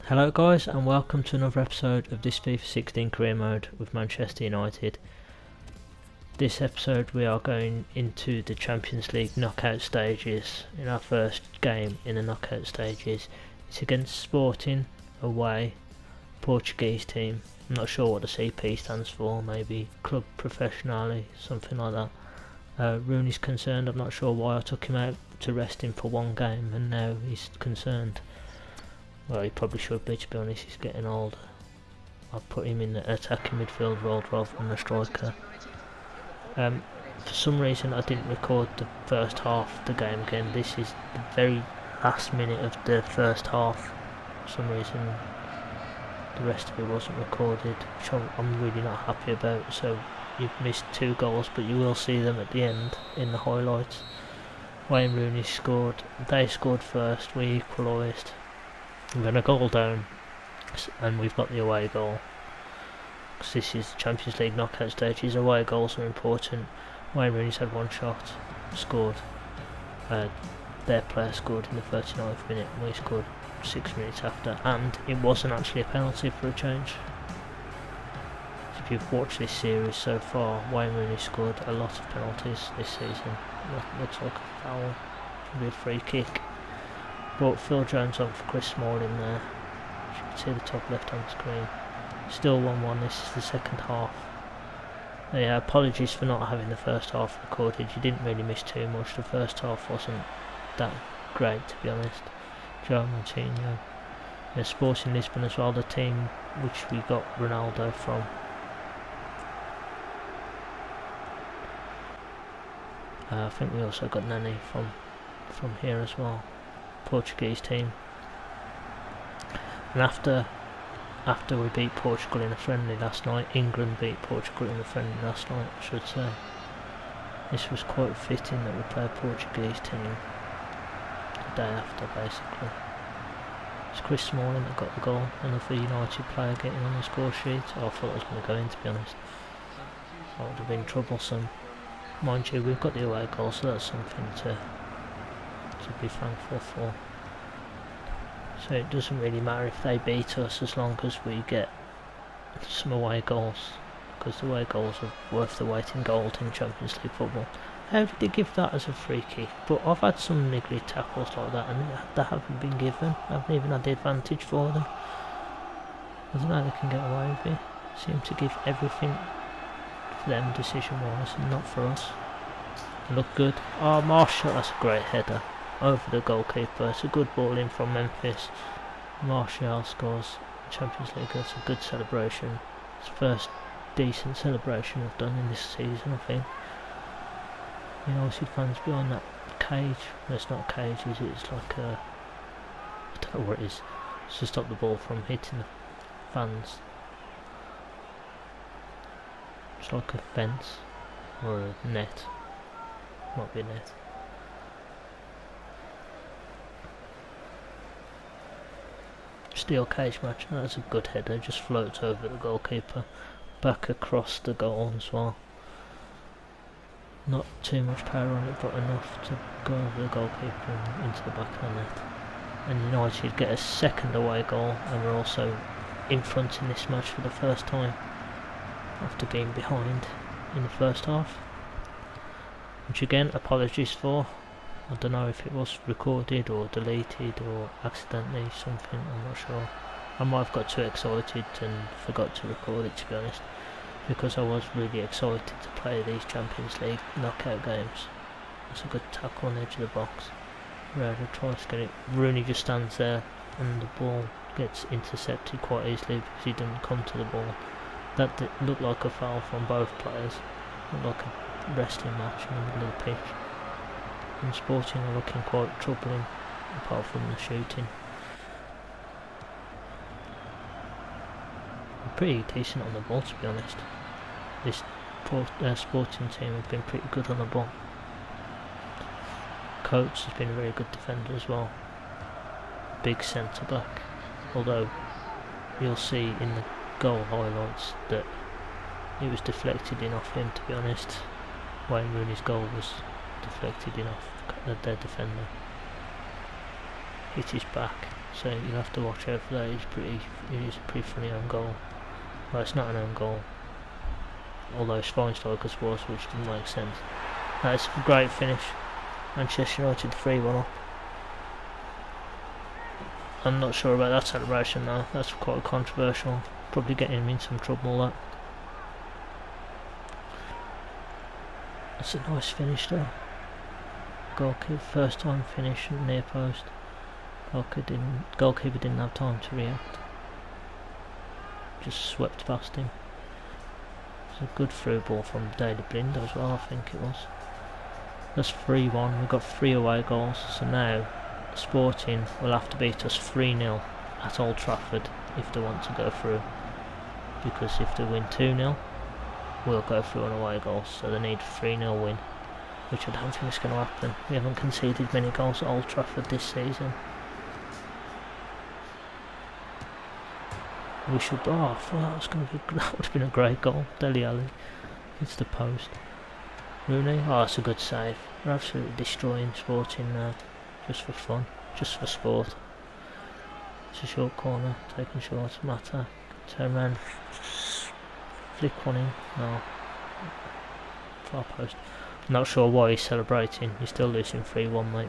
Hello guys, and welcome to another episode of this FIFA 16 career mode with Manchester United. This episode we are going into the Champions League knockout stages. In our first game in the knockout stages, it's against Sporting away, Portuguese team. I'm not sure what the CP stands for, maybe Club Professionale, something like that. Rooney's concerned. I'm not sure why I took him out to rest him for one game and now he's concerned. Well, he probably should be, to be honest. He's getting older. I'll put him in the attacking midfield role rather than the striker. For some reason I didn't record the first half of the game again. This is the very last minute of the first half. For some reason the rest of it wasn't recorded, which I'm really not happy about. So you've missed 2 goals, but you will see them at the end in the highlights. Wayne Rooney scored. They scored first. We equalised. We're going to goal down, and we've got the away goal. Because this is Champions League knockout stages, away goals are important. Wayne Rooney's had one shot, scored. Their player scored in the 39th minute, and we scored 6 minutes after. And it wasn't actually a penalty for a change. If you've watched this series so far, Wayne Rooney scored a lot of penalties this season. That looks like a foul, should be a free kick. Brought Phil Jones on for Chris Smalling there. As you can see the top left on the screen. Still 1-1, this is the second half. Yeah, apologies for not having the first half recorded. You didn't really miss too much. The first half wasn't that great, to be honest. Joe Martinho. Yeah, Sporting Lisbon as well, the team which we got Ronaldo from. I think we also got Nani from here as well. Portuguese team. And after we beat Portugal in a friendly last night, England beat Portugal in a friendly last night, I should say. This was quite fitting that we play a Portuguese team the day after, basically. It's Chris Smalling that got the goal, another United player getting on the score sheet. I thought I was going to go in, to be honest. That would have been troublesome. Mind you, we've got the away goal, so that's something to be thankful for. So it doesn't really matter if they beat us as long as we get some away goals, because the away goals are worth the weight in gold in Champions League football. How did they give that as a free kick? But I've had some niggly tackles like that and they haven't been given. I haven't even had the advantage for them. I don't know how they can get away with it. Seem to give everything for them decision wise and not for us. They look good. Oh, Marshall, that's a great header over the goalkeeper. It's a good ball in from Memphis. Martial scores Champions League. That's a good celebration. It's the first decent celebration I've done in this season, I think. You know, see fans behind that cage. No, it's not a cage, is it? It's like a, I don't know what it is. It's to stop the ball from hitting the fans. It's like a fence or a net. Might be a net. Steel cage match. That's a good header, just floats over the goalkeeper, back across the goal as well. Not too much power on it, but enough to go over the goalkeeper and into the back of the net. And United get a second away goal, and we're also in front in this match for the first time after being behind in the first half, which again, apologies for. I don't know if it was recorded or deleted or accidentally something, I'm not sure. I might have got too excited and forgot to record it, to be honest, because I was really excited to play these Champions League knockout games. It's a good tackle on the edge of the box. Herrera tries to get it. Rooney just stands there and the ball gets intercepted quite easily because he didn't come to the ball. That looked like a foul from both players. Looked like a wrestling match in the middle of the pitch. And Sporting are looking quite troubling, apart from the shooting. We're pretty decent on the ball, to be honest. This Sporting team have been pretty good on the ball. Coates has been a very good defender as well. Big centre back. Although you'll see in the goal highlights that it was deflected in off him, to be honest. Wayne Rooney's goal was deflected in off their defender. Hit his back. so you'll have to watch out for that. It is a pretty funny own goal. Well, it's not an own goal, although it's Schweinsteiger's was, which didn't make sense. That's a great finish. Manchester United 3-1 up. I'm not sure about that celebration now. That's quite controversial. Probably getting him in some trouble, that. That's a nice finish there. Goalkeeper, first time finish near post. Goalkeeper didn't have time to react. Just swept past him. It's a good through ball from Daily Blind as well, I think it was. That's 3-1, we've got 3 away goals, so now Sporting will have to beat us 3-0 at Old Trafford if they want to go through, because if they win 2-0 we'll go through on away goals, so they need a 3-0 win, which I don't think is going to happen. We haven't conceded many goals at Old Trafford this season. We should, I thought that would have been a great goal. Dele Alli hits the post. Rooney, that's a good save. We're absolutely destroying Sporting now, just for fun, just for sport. It's a short corner, taken short, Mata, turn round, flick one in, no, far post. Not sure why he's celebrating, he's still losing 3-1, mate.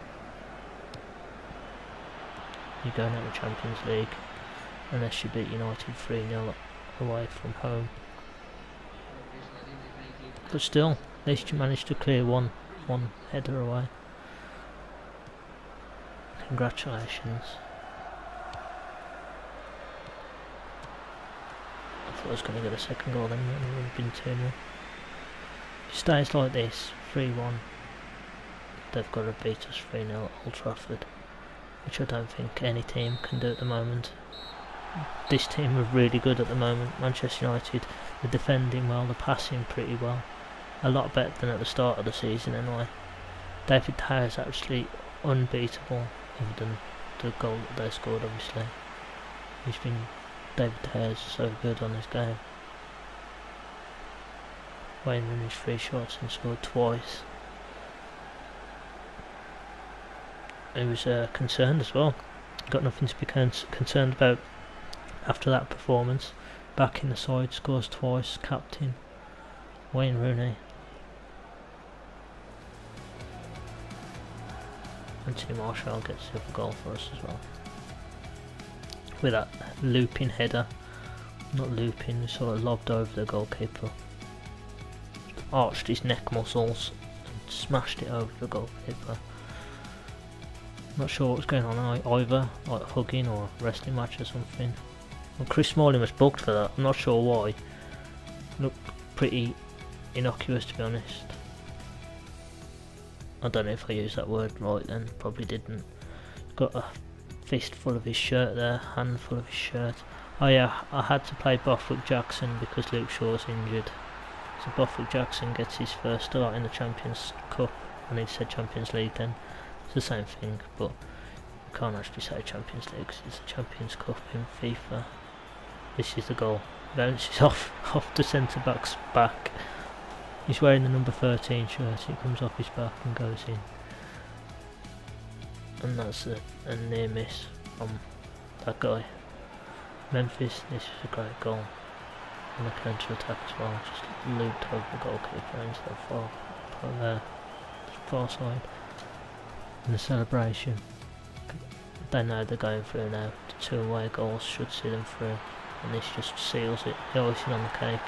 You're going out of the Champions League, unless you beat United 3-0 away from home. But still, at least you managed to clear one header away. Congratulations. I thought I was going to get a second goal then, it would have been 2-0. If it stays like this, 3-1, they've got to beat us 3-0 at Old Trafford, which I don't think any team can do at the moment. This team are really good at the moment. Manchester United, they're defending well, they're passing pretty well. A lot better than at the start of the season anyway. David De Gea is actually unbeatable, other than the goal that they scored obviously. David De Gea is so good on this game. Wayne Rooney's 3 shots and scored twice. He was concerned as well. Got nothing to be concerned about after that performance. Back in the side, scores twice, captain Wayne Rooney. Anthony Martial gets the other goal for us as well, with that looping header. Not looping, sort of lobbed over the goalkeeper, arched his neck muscles and smashed it over the goalkeeper. Not sure what was going on either, like hugging or a wrestling match or something. Well, Chris Smalling was booked for that, I'm not sure why. Looked pretty innocuous, to be honest. I don't know if I used that word right then, probably didn't. Got a fist full of his shirt there, hand full of his shirt. Oh yeah, I had to play Bothwick Jackson because Luke Shaw's injured. So Bothwick Jackson gets his first start in the Champions Cup, and he said Champions League then. It's the same thing, but you can't actually say Champions League because it's the Champions Cup in FIFA. This is the goal. Bounces off the centre back's back. He's wearing the number 13 shirt, it comes off his back and goes in. And that's a near miss from that guy. Memphis, this is a great goal. And a counter attack as well, just looped over the goalkeeper into the far side. And the celebration, they know they're going through now. The 2 away goals should see them through, and this just seals it, the icing on the cake.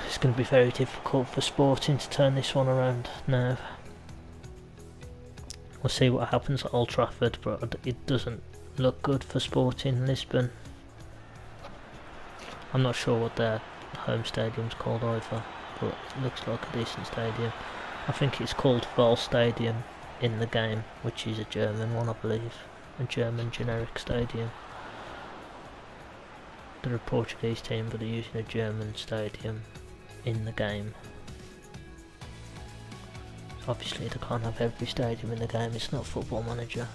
It's going to be very difficult for Sporting to turn this one around now. We'll see what happens at Old Trafford, but it doesn't look good for Sporting Lisbon. I'm not sure what their home stadium's called either, but it looks like a decent stadium. I think it's called Vol Stadium in the game, which is a German one, I believe. A German generic stadium. They're a Portuguese team, but they're using a German stadium in the game. Obviously they can't have every stadium in the game, it's not Football Manager.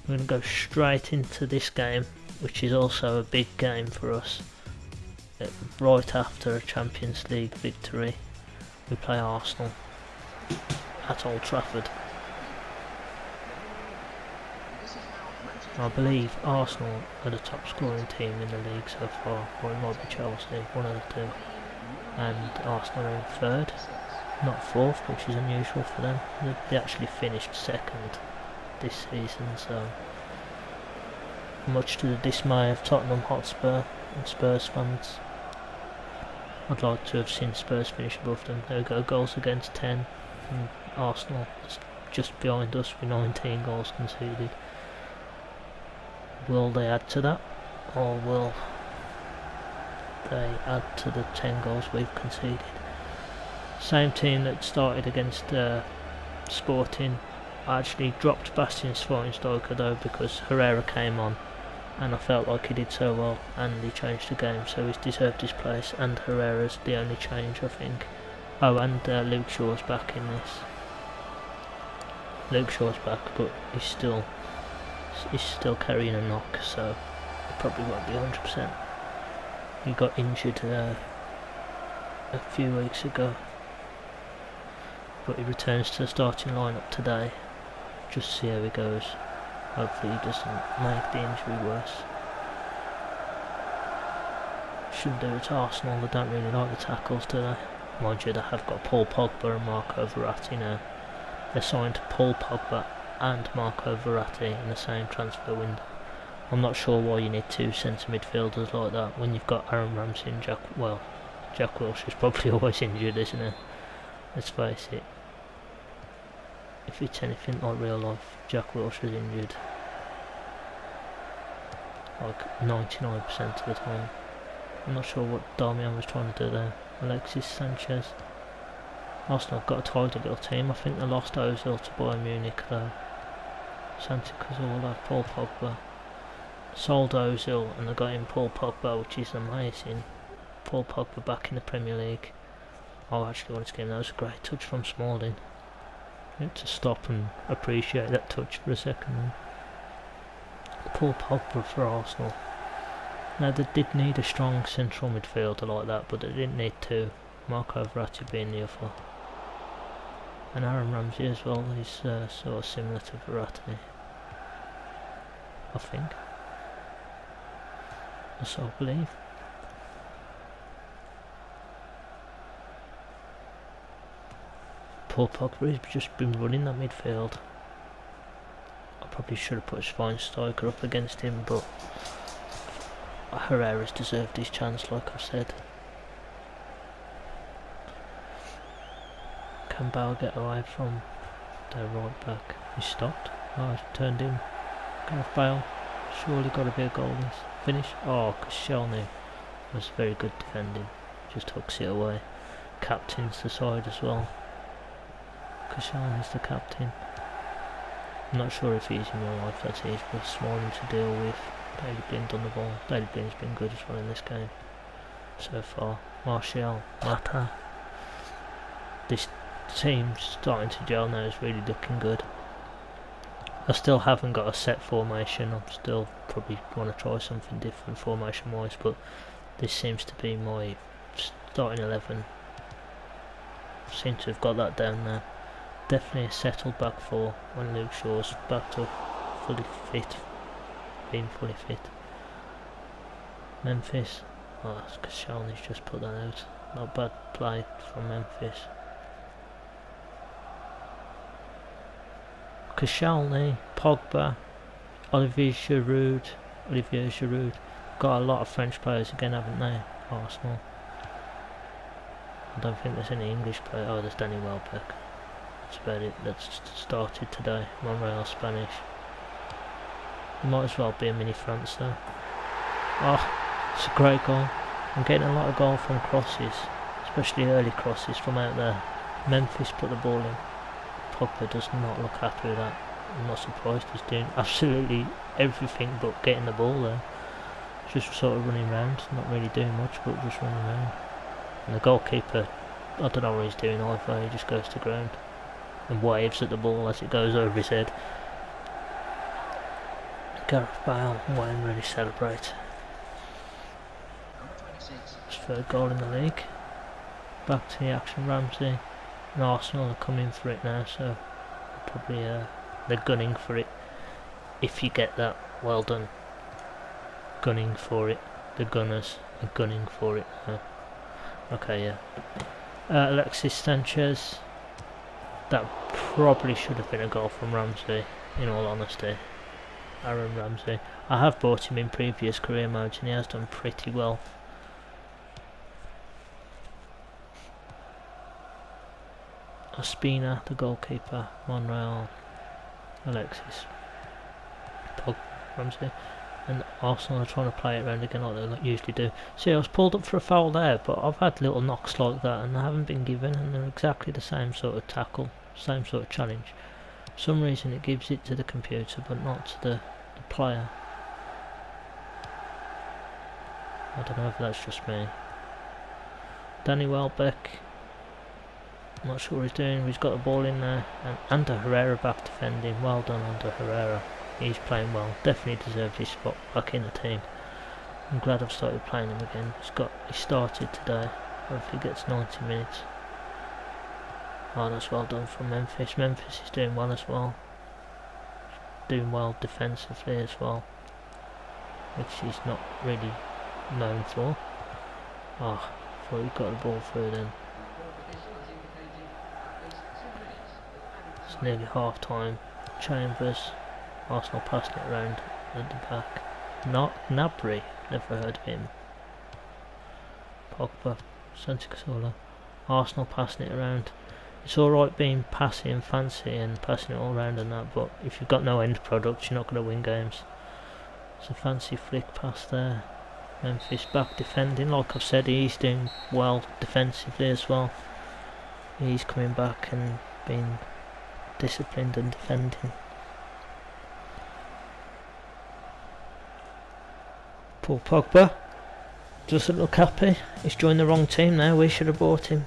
We're going to go straight into this game, which is also a big game for us. Right after a Champions League victory, we play Arsenal at Old Trafford. I believe Arsenal are the top scoring team in the league so far, or it might be Chelsea, one of the two. And Arsenal are in third, not fourth, which is unusual for them. They actually finished second this season, so much to the dismay of Tottenham Hotspur and Spurs fans. I'd like to have seen Spurs finish above them. There we go, goals against 10, and Arsenal is just behind us with 19 goals conceded. Will they add to that, or will they add to the 10 goals we've conceded? Same team that started against Sporting. I actually dropped Bastian Schweinsteiger though, because Herrera came on and I felt like he did so well and he changed the game, so he's deserved his place, and Herrera's the only change I think. Oh, and Luke Shaw's back in this. Luke Shaw's back, but he's still carrying a knock, so he probably won't be 100%. He got injured a few weeks ago, but he returns to the starting lineup today. Just see how he goes. Hopefully he doesn't make the injury worse. Shouldn't do it to Arsenal, they don't really like the tackles, do they? Mind you, they have got Paul Pogba and Marco Verratti now. They signed Paul Pogba and Marco Verratti in the same transfer window. I'm not sure why you need two centre midfielders like that when you've got Aaron Ramsey and Jack Wilshere's probably always injured, isn't he? Let's face it. If it's anything like real life, Jack Wilshere's injured like 99% of the time. I'm not sure what Darmian was trying to do there. Alexis Sanchez. Arsenal have got a tidy little team. I think they lost Ozil to Bayern Munich though. Santi Cazorla, Paul Pogba. Sold Ozil and they got in Paul Pogba, which is amazing. Paul Pogba back in the Premier League. Oh, actually wanted to give him, that was a great touch from Smalling. You have to stop and appreciate that touch for a second. Paul Pogba for Arsenal. Now they did need a strong central midfielder like that, but they didn't need two. Marco Verratti being the other. And Aaron Ramsey as well, he's sort of similar to Verratti, I think. That's all I believe. Paul Pogba has just been running that midfield. I probably should have put Schweinsteiger up against him, but Herrera's deserved his chance, like I've said. Can Bale get away from their right back? He stopped. Oh, he's turned in. Gareth Bale. Surely got to be a goal this. Finish. Oh, Koscielny was very good defending. Just hooks it away. Captains the side as well. Koscielny's the captain. I'm not sure if he's in real life, that's easy, but Smalling to deal with. Daily Blind on the ball. Daily Blind's been good as well in this game so far. Martial, Mata. This team's starting to gel now, is really looking good. I still haven't got a set formation. I'm still probably want to try something different formation wise, but this seems to be my starting 11. Seem to have got that down now. Definitely a settled back four when Luke Shaw's back to fully fit, being fully fit. Memphis, oh, Koscielny's just put that out. Not bad play from Memphis. Koscielny, Pogba, Olivier Giroud. Got a lot of French players again, haven't they? Arsenal. I don't think there's any English players. Oh, there's Danny Welbeck. That's about it. That's started today. Monreal Spanish. It might as well be a mini France though. Oh, it's a great goal. I'm getting a lot of goal from crosses, especially early crosses from out there. Memphis put the ball in. Pogba does not look happy with that. I'm not surprised, he's doing absolutely everything but getting the ball there. Just sort of running around, not really doing much but just running around. And the goalkeeper, I don't know what he's doing either, he just goes to ground and waves at the ball as it goes over his head. Gareth Bale won't really celebrate. His third goal in the league. Back to the action, Ramsey. And Arsenal are coming for it now, so probably they're gunning for it. if you get that, well done. Gunning for it. The Gunners are gunning for it now. Okay, yeah. Alexis Sanchez. That probably should have been a goal from Ramsey, in all honesty. Aaron Ramsey. I have bought him in previous career modes and he has done pretty well. Ospina, the goalkeeper. Monreal. Alexis. Ramsey. And Arsenal are trying to play it around again like they usually do. See, I was pulled up for a foul there, but I've had little knocks like that and I haven't been given, and they're exactly the same sort of tackle, same sort of challenge. For some reason it gives it to the computer but not to the player. I don't know if that's just me. Danny Welbeck. I'm not sure what he's doing, he's got the ball in there. And Ander Herrera back defending. Well done, Ander Herrera. He's playing well, definitely deserves his spot back in the team. I'm glad I've started playing him again. He started today. Hopefully he gets 90 minutes. Oh, that's well done from Memphis. Memphis is doing well as well. Doing well defensively as well, which he's not really known for. Oh, thought he got the ball through then. It's nearly half time. Chambers. Arsenal passing it around at the back. Not Gnabry, never heard of him. Pogba, Santi. Arsenal passing it around. It's alright being passy and fancy and passing it all around and that, but if you've got no end product, you're not going to win games. It's a fancy flick pass there. Memphis back defending, like I've said, he's doing well defensively as well. He's coming back and being disciplined and defending. Paul Pogba doesn't look happy. He's joined the wrong team now. We should have bought him.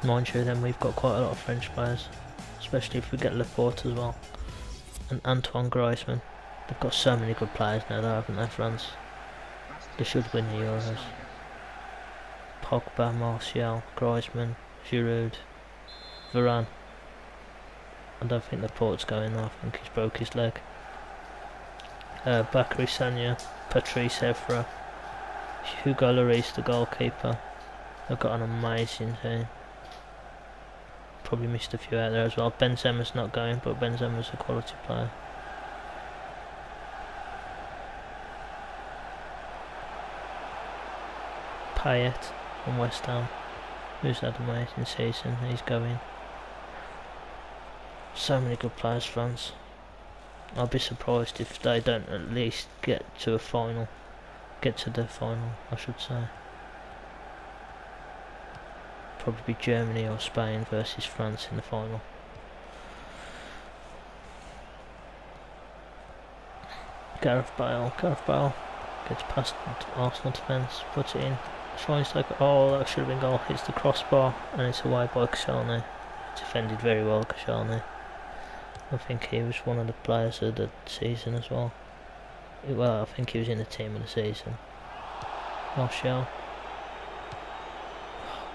Mind you, then we've got quite a lot of French players, especially if we get Laporte as well, and Antoine Griezmann. They've got so many good players now, though, haven't they, France? They should win the Euros. Pogba, Martial, Griezmann, Giroud, Varane. I don't think Laporte's going though. I think he's broke his leg. Bakary Sagna, Patrice Evra, Hugo Lloris, the goalkeeper. They've got an amazing team. Probably missed a few out there as well. Benzema's not going, but Benzema's a quality player. Payet from West Ham, who's had an amazing season. He's going. So many good players, France. I'll be surprised if they don't at least get to a final. Get to the final, I should say. Probably Germany or Spain versus France in the final. Gareth Bale gets past Arsenal defence, puts it in. Tries to oh, that should have been goal. Hits the crossbar and it's away by Koscielny. Defended very well, Koscielny. I think he was one of the players of the season as well. Well, I think he was in the team of the season. Martial.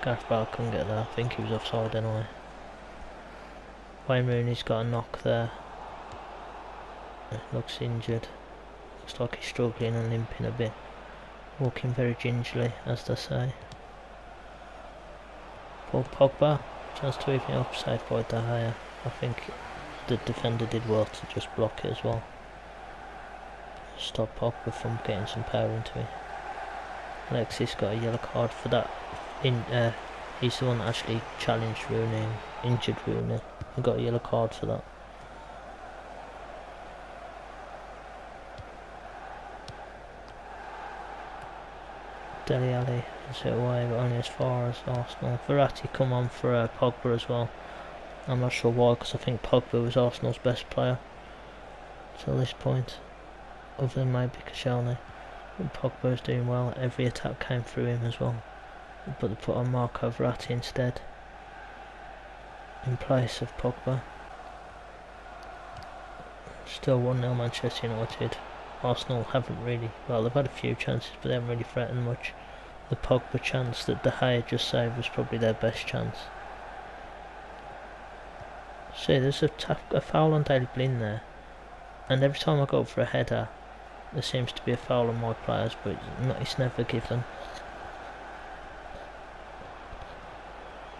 Gareth Bale couldn't get there. I think he was offside anyway. Wayne Rooney's got a knock there. Looks injured. Looks like he's struggling and limping a bit. Walking very gingerly, as they say. Paul Pogba. Chance to even up, saved by De Gea. I think the defender did well to just block it as well. Stop Pogba from getting some power into it. Alexis got a yellow card for that. He's the one that actually challenged Rooney, injured Rooney, and got a yellow card for that. Dele Alli is it away, but only as far as Arsenal. Verratti come on for Pogba as well. I'm not sure why, because I think Pogba was Arsenal's best player till this point, other than maybe Koscielny. But Pogba is doing well. Every attack came through him as well. But they put on Marco Verratti instead, in place of Pogba. Still 1-0 Manchester United. Arsenal haven't really, well, they've had a few chances, but they haven't really threatened much. The Pogba chance that De Gea just saved was probably their best chance. See, there's a foul on Daily Blind there, and every time I go up for a header there seems to be a foul on my players, but it's never given.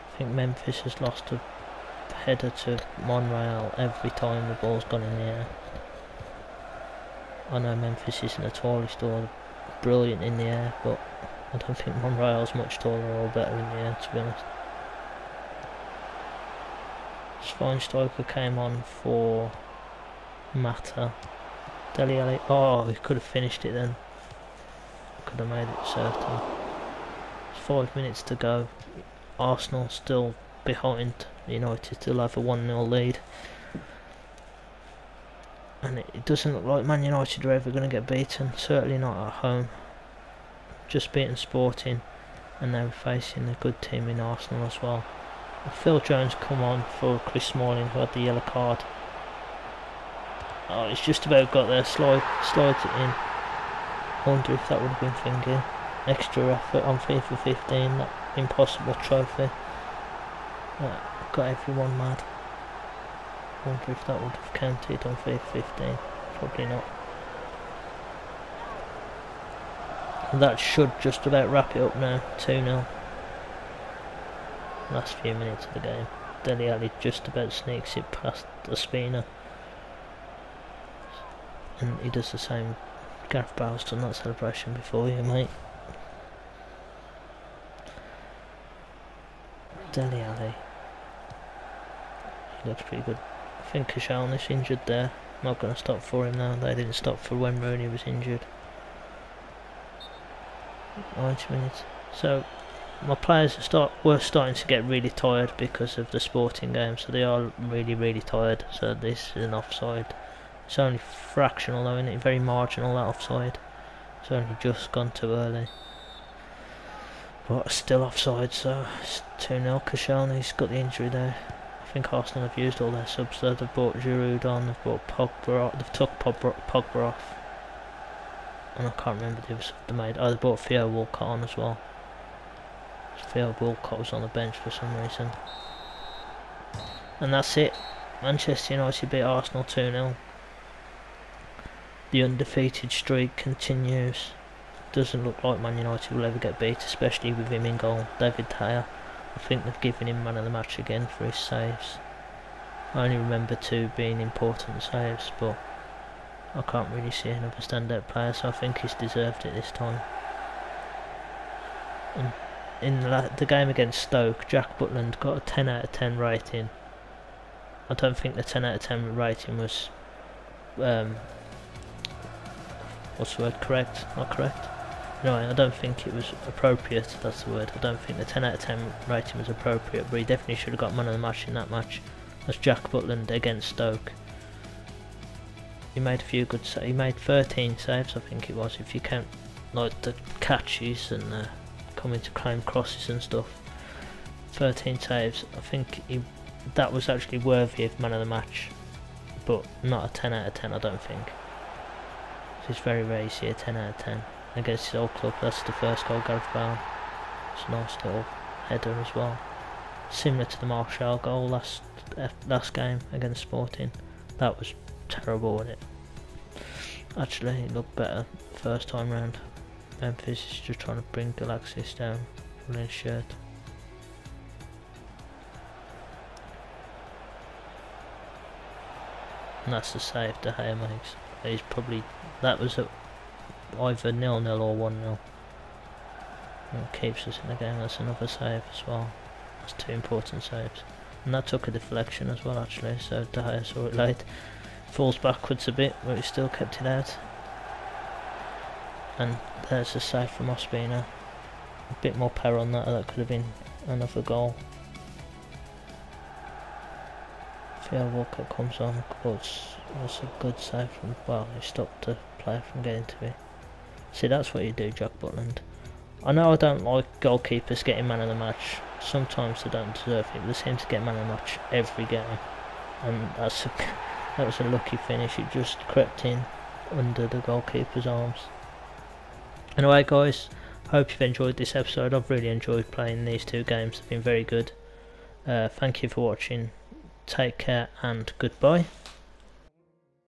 I think Memphis has lost a header to Monreal every time the ball's gone in the air. I know Memphis isn't the tallest or brilliant in the air, but I don't think Monreal's much taller or better in the air, to be honest. Schweinsteiger came on for Mata. Dele Alli, oh, he could have finished it then. Could have made it certain. 5 minutes to go. Arsenal still behind. United still have a 1-0 lead. And it doesn't look like Man United are ever going to get beaten. Certainly not at home. Just beaten Sporting, and they were facing a good team in Arsenal as well. Phil Jones come on for Chris Smalling, who had the yellow card. Oh, it's just about got there, slides it in. I wonder if that would have been thinking. Extra effort on FIFA 15, that impossible trophy. Got everyone mad. I wonder if that would have counted on FIFA 15. Probably not. And that should just about wrap it up now. 2-0. Last few minutes of the game. Dele Alli just about sneaks it past Ospina. And he does the same. Gareth Bale's done that celebration before you, mate. Dele Alli. He looks pretty good. I think Koscielny's injured there. Not going to stop for him now. They didn't stop for when Rooney was injured. 90 minutes. So my players were starting to get really tired because of the Sporting game. So they are really tired. So this is an offside. It's only fractional though, isn't it? Very marginal, that offside. It's only just gone too early. But still offside, so it's 2-0. Koscielny's got the injury there. I think Arsenal have used all their subs there. They've brought Giroud on, they've brought Pogba off, they've took Pogba off. And I can't remember the other sub they made. Oh, they brought Theo Walcott on as well. Theo Walcott was on the bench for some reason. And that's it. Manchester United beat Arsenal 2-0. The undefeated streak continues. Doesn't look like Man United will ever get beat, especially with him in goal. David De Gea. I think they've given him man of the match again for his saves. I only remember 2 being important saves, but I can't really see another standout player, so I think he's deserved it this time. And in the game against Stoke, Jack Butland got a 10 out of 10 rating. I don't think the 10 out of 10 rating was what's the word, correct? Not correct? No, I don't think it was appropriate, that's the word. I don't think the 10 out of 10 rating was appropriate, but he definitely should have got man of the match in that match. That's Jack Butland against Stoke. He made a few good saves. He made 13 saves, I think it was, if you count like the catches and coming to claim crosses and stuff. 13 saves. I think that was actually worthy of man of the match, but not a 10 out of 10, I don't think. It's very rare you see a 10 out of 10 against his old club. That's the first goal, Gareth Bale. It's a nice little header as well. Similar to the Martial goal last game against Sporting. That was terrible, wasn't it? Actually, it looked better first time round. Memphis is just trying to bring Galaxis down on his shirt. And that's the save De Gea makes. He's probably, that was either 0-0 or 1-0. It keeps us in the game. That's another save as well. That's 2 important saves. And that took a deflection as well actually, so De Gea saw it late. Falls backwards a bit, but he still kept it out. And there's a save from Ospina. A bit more power on that, that could have been another goal. Theo Walcott comes on, that's a good save from, well, he stopped the player from getting to it. See, that's what you do, Jack Butland. I know I don't like goalkeepers getting man of the match. Sometimes they don't deserve it, but they seem to get man of the match every game. And that was a lucky finish, it just crept in under the goalkeeper's arms. Anyway guys, hope you've enjoyed this episode. I've really enjoyed playing these 2 games, they've been very good. Thank you for watching. take care and goodbye.